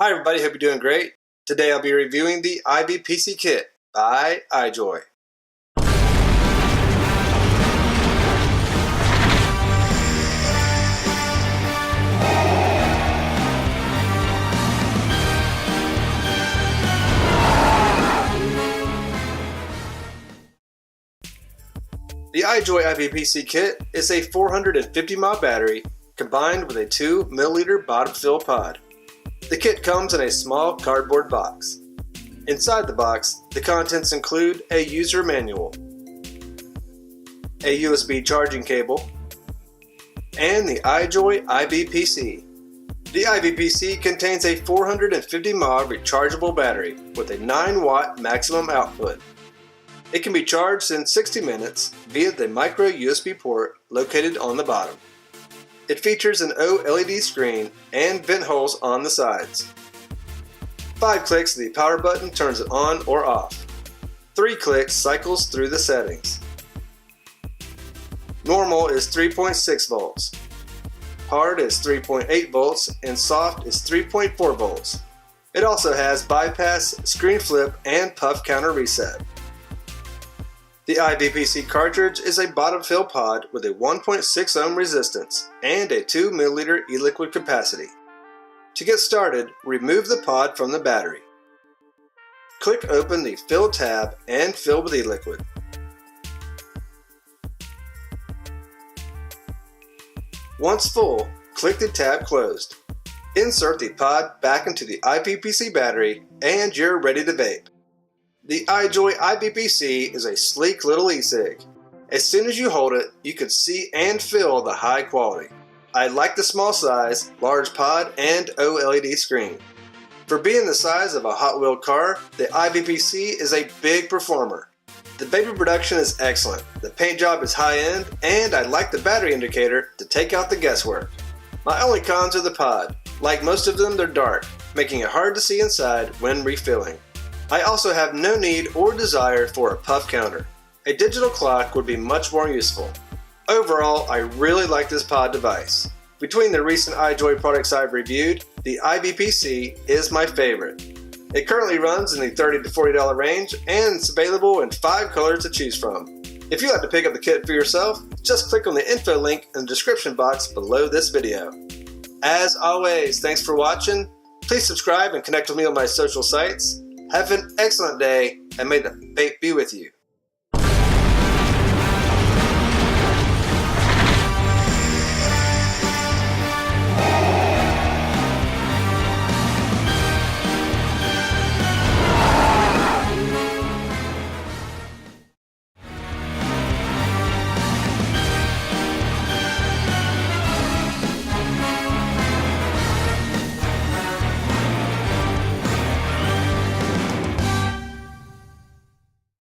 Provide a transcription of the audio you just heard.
Hi everybody, hope you're doing great. Today I'll be reviewing the IVPC kit by iJoy. The iJoy IVPC kit is a 450 mAh battery combined with a 2 ml bottom fill pod. The kit comes in a small cardboard box. Inside the box, the contents include a user manual, a USB charging cable, and the iJoy IVPC. The IVPC contains a 450 mAh rechargeable battery with a 9 watt maximum output. It can be charged in 60 minutes via the micro USB port located on the bottom. It features an OLED screen and vent holes on the sides. 5 clicks of the power button turns it on or off. 3 clicks cycles through the settings. Normal is 3.6 volts. Hard is 3.8 volts and soft is 3.4 volts. It also has bypass, screen flip, and puff counter reset. The IVPC cartridge is a bottom fill pod with a 1.6 ohm resistance and a 2 ml e-liquid capacity. To get started, remove the pod from the battery. Click open the fill tab and fill with e-liquid. Once full, click the tab closed. Insert the pod back into the IVPC battery and you're ready to vape. The iJoy IVPC is a sleek little e-cig. As soon as you hold it, you can see and feel the high quality. I like the small size, large pod, and OLED screen. For being the size of a Hot Wheel car, the IVPC is a big performer. The vapor production is excellent, the paint job is high-end, and I like the battery indicator to take out the guesswork. My only cons are the pod. Like most of them, they're dark, making it hard to see inside when refilling. I also have no need or desire for a puff counter. A digital clock would be much more useful. Overall, I really like this pod device. Between the recent iJoy products I've reviewed, the IVPC is my favorite. It currently runs in the $30 to $40 range and it's available in 5 colors to choose from. If you'd like to pick up the kit for yourself, just click on the info link in the description box below this video. As always, thanks for watching. Please subscribe and connect with me on my social sites. Have an excellent day, and may the vape be with you.